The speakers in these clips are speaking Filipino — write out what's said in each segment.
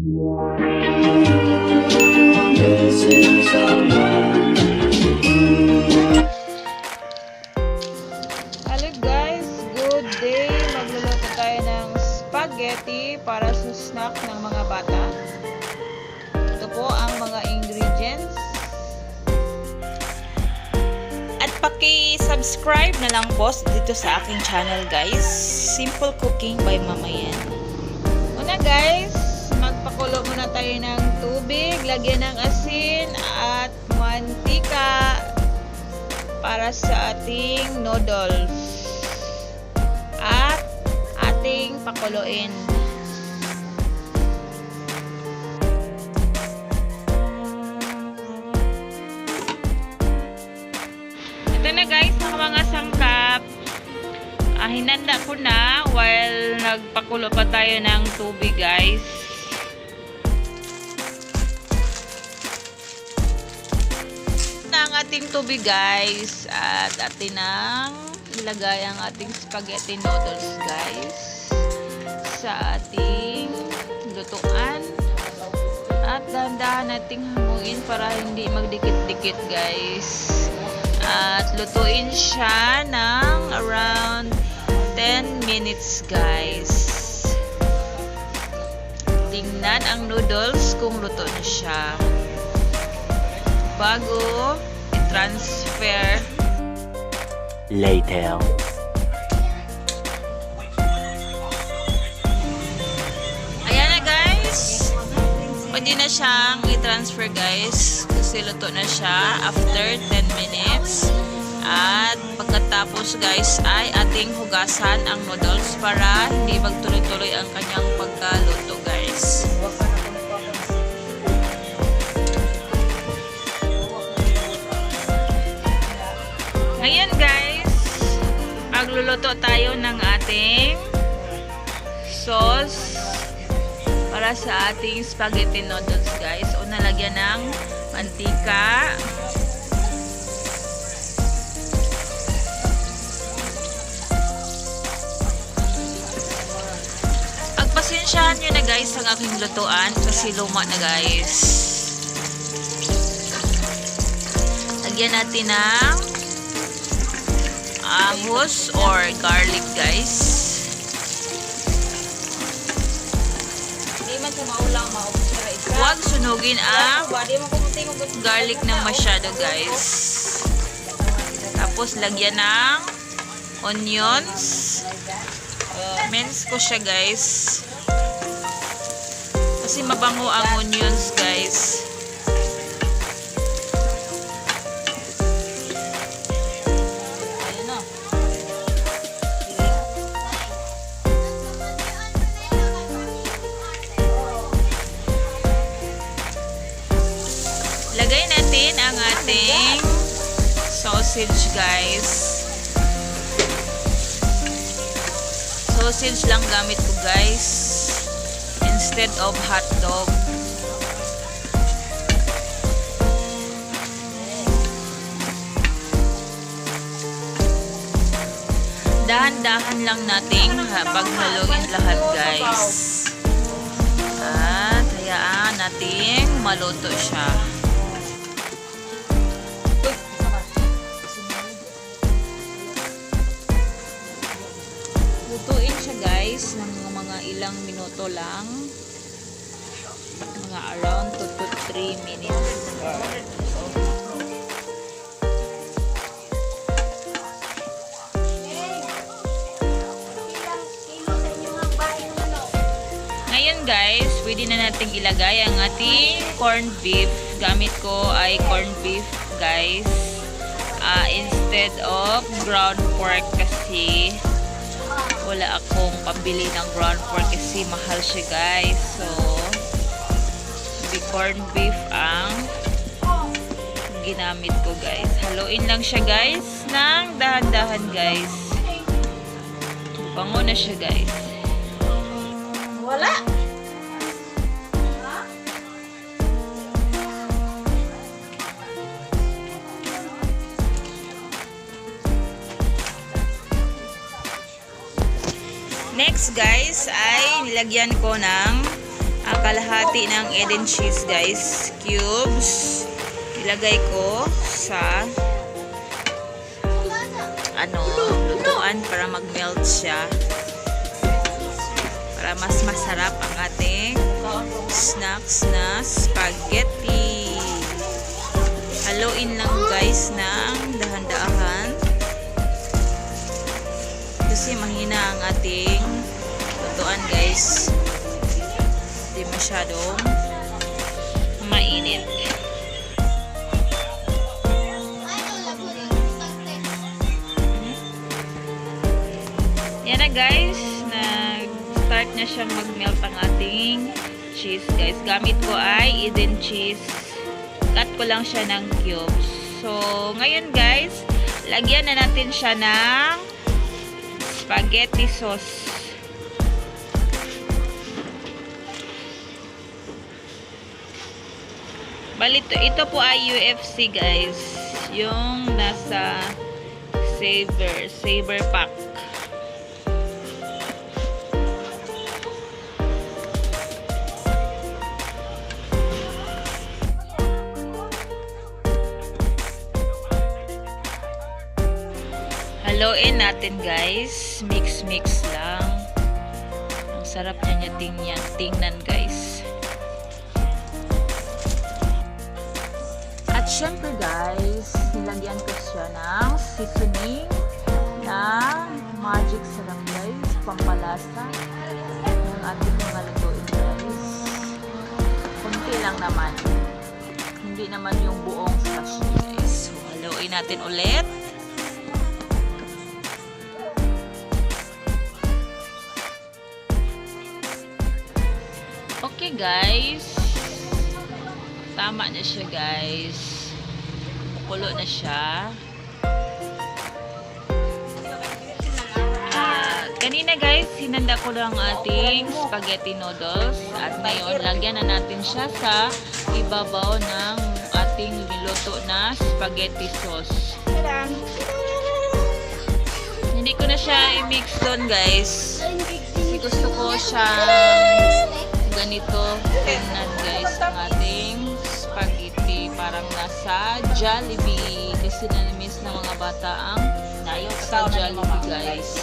Hello guys, good day. Magluluto tayo ng spaghetti para sa snack ng mga bata. Ito po ang mga ingredients. At paki-subscribe na lang po dito sa aking channel guys. Simple Cooking by Mama Yan. Una guys, magpakulo muna tayo ng tubig, lagyan ng asin at mantika para sa ating noodles at ating pakuluin. Ito na guys ang mga sangkap. Hinanda ko na while nagpakulo pa tayo ng tubig guys. Ang ating tubig guys at atin nang ilagay ang ating spaghetti noodles guys sa ating lutuan at dahan-dahan nating hangungin para hindi magdikit-dikit guys at lutuin siya ng around 10 minutes guys. Tingnan ang noodles kung luto na siya bago i-transfer later. Ayan na guys, pwede na siyang i-transfer guys kasi luto na siya after 10 minutes. At pagkatapos guys ay ating hugasan ang noodles para hindi magtuloy-tuloy ang kanyang pagkaluto guys. Ngayon guys, magluluto tayo ng ating sauce para sa ating spaghetti noodles guys. Una lagyan ng mantika. Pagpasensyahan nyo na guys ang aking lutuan kasi luma na guys. Lagyan natin ng ahos or garlic guys. Huwag sunugin ang garlic ng masyado guys. Tapos lagyan ng onions. Mince ko siya guys. Kasi mabango ang onions guys. Lagay natin ang ating sausage guys. Sausage lang gamit ko guys instead of hotdog. Dahan-dahan lang nating paghaluin lahat guys. At hayaan nating maluto siya. Lutuin siya guys ng mga ilang minuto lang, mga around 2 to 3 minutes. Ngayon guys, pwede na nating ilagay ang ating corned beef. Gamit ko ay corned beef guys, instead of ground pork kasi wala akong pambili ng ground pork kasi mahal siya guys. So corned beef ang ginamit ko guys. Haluin lang siya guys ng dahan-dahan guys. Bango na siya guys. Wala. Next guys ay nilagyan ko ng kalahati ng Eden cheese guys, cubes. Ilagay ko sa lutuan para mag-melt siya. Para mas masarap ang ating snacks na spaghetti. Haluin lang guys ng dahan-dahan. Kasi mahina ang ating lutuan guys. Hindi masyadong mainit. Yan na guys, nag-start na siyang mag-melt ang ating cheese guys. Gamit ko ay Eden cheese. Cut ko lang siya ng cubes. So, ngayon guys, lagyan na natin siya ng spaghetti sauce. Balito, ito po ay UFC guys. Yung nasa Saver pack. Haluin natin guys. Mix lang. Ang sarap niya tingnan guys. At syempre guys, nilagyan ko siya ng seasoning na magic sarap guys. Pampalasa ng ating mga lutuin guys. Kunti lang naman. Hindi naman yung buong sachet guys. So, haluin natin ulit. Okay guys, tama na siya guys, kulo na siya. Kanina guys, hinanda ko lang ating spaghetti noodles at ngayon lagyan na natin siya sa ibabaw ng ating niluto na spaghetti sauce. Hindi ko na siya i-mix doon guys, kasi gusto ko siya ganito tingnan guys ang ating spaghetti, parang nasa Jollibee kasi na-miss ng mga bata ang sa Jollibee guys.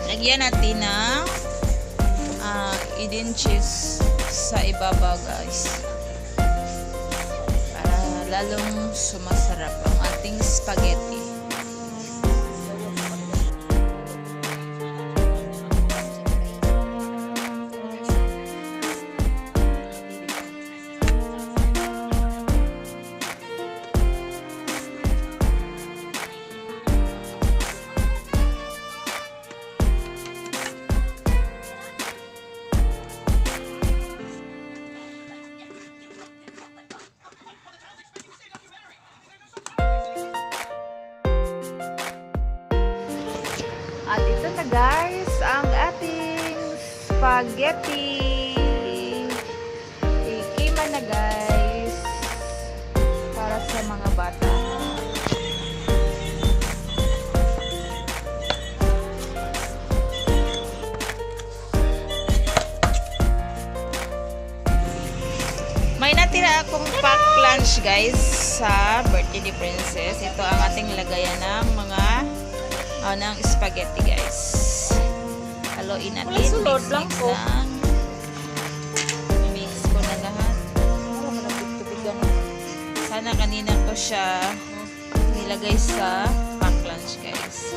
Lagyan natin ng Eden cheese sa ibabaw guys. Para lalong sumasarap ang ating spaghetti. At ito na guys, ang ating spaghetti. Ikima na guys, para sa mga bata. May natira akong pack lunch guys sa birthday ni Princess. Ito ang ating lagayan ng mga ng spaghetti guys. Haluin natin. Mix lang. Mix ko na lahat. Sana kanina ko siya ilagay sa pack lunch, guys.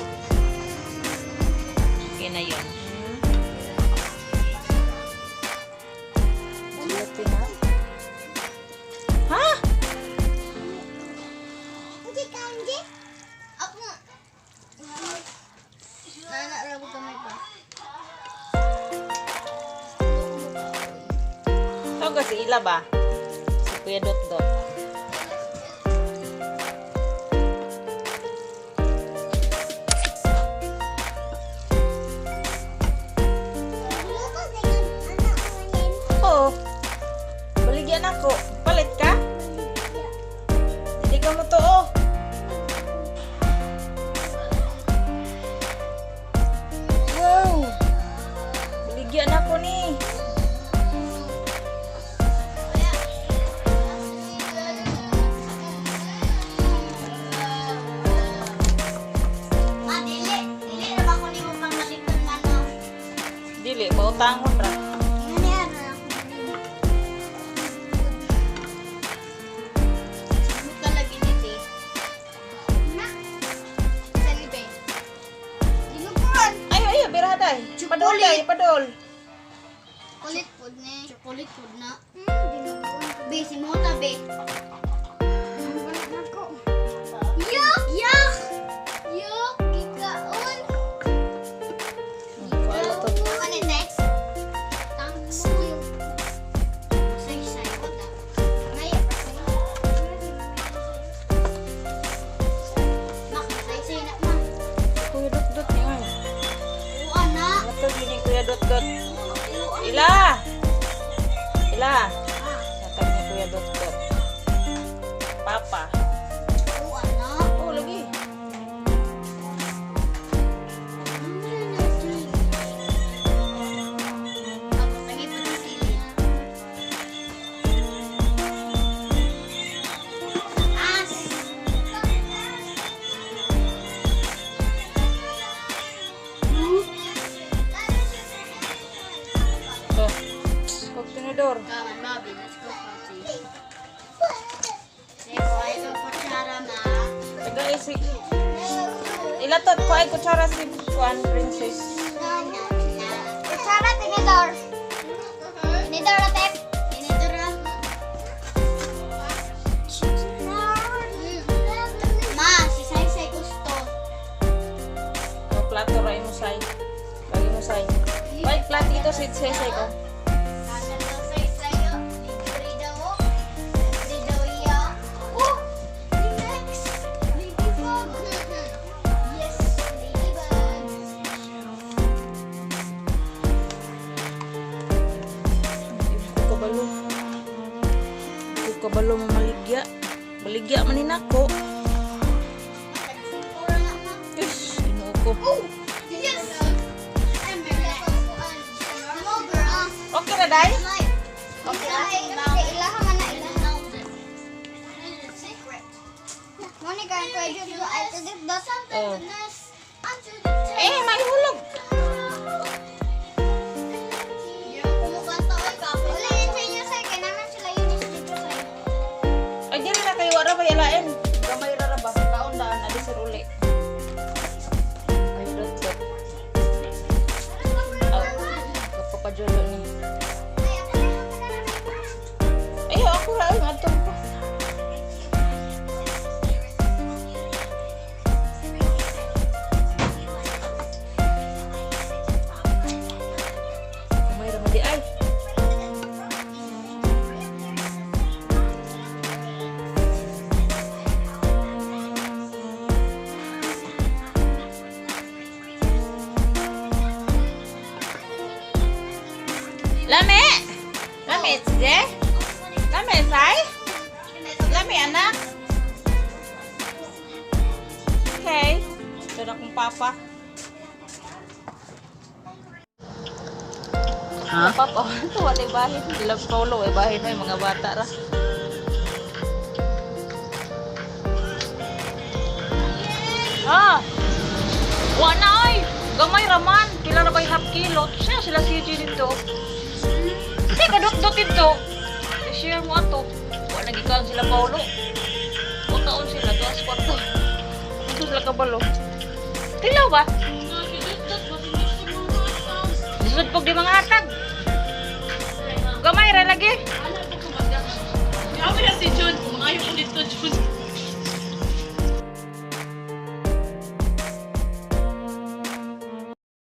Okay na yun. Ha? Hindi kanji. Ako. Nanarabo kamay pa. Ito kasi ila ba? Si Kuya Dot Dot. Oo. Baligyan ako. Palit ka? Hindi ka mo to, oh. Wow. Baligyan ako ni. Dili na ba ko ni mo pangalitan na no? Dili, pautangon ra. Ayo, ayo, biraday. Padol day, padol. Chocolate food ne. Chocolate food na. Be, si Mota, be. Yuck! Yuck! Yuck! Gikaon! Wala to. Ako ni next. Thanks. Say, ko ta. Ngaya pa sa'yo. Mak, say na, ma. Kuya Dot Dot niya. Uwan na. Ito gini Kuya Dot Dot. Ila! Ila! Natag ni Kuya Dot Dot. Papa. Uwan na. Oh, lagi. Tapos, lagi pa sa silid. As! Ito. Kog tinidor. Come on, Bobby, let's go party. Say, kuhay ko kutsara, ma. Taga isi. Ila to, kuhay kutsara si Juan Princess. Kutsara, tinidor. Tinidor, atep. Tinidor, ma, si Sai gusto. Yung plato rin mo say. Lagi mo say. Wait, plato ito si Sesay ko. Kabalo. Kabalo mo maligya. Maligya manin ako. Yes, inuo ko. Okay na, Day? Oh. Eh, may hulog. Ay, dili na kayo wala ba yalain? Gamay ra ba? Kaon daan na di sir uli. Ay, Dot Dot. Kapapadjolo ni. Ayo, ako ra ay ngadtong ko. Gamay ra man di ay. Lami! Lami, sige? Lami, say? Lami, anak? Okay. Ito na kong papa. Ha? Papa, ito wala bahin. Ilang polo, bahin mo yung mga bata ra. Ah! Wala ay! Gamay raman! Kila na ba yung half kilo? Siya sila CG dito. Hindi, kadot-dot dito. I-share mo ato. Wala nagikaon sila Paulo. Kung taon sila, 2 kwarto. sila kabalo. Tilaw ba? Lisod pag di mga hatag.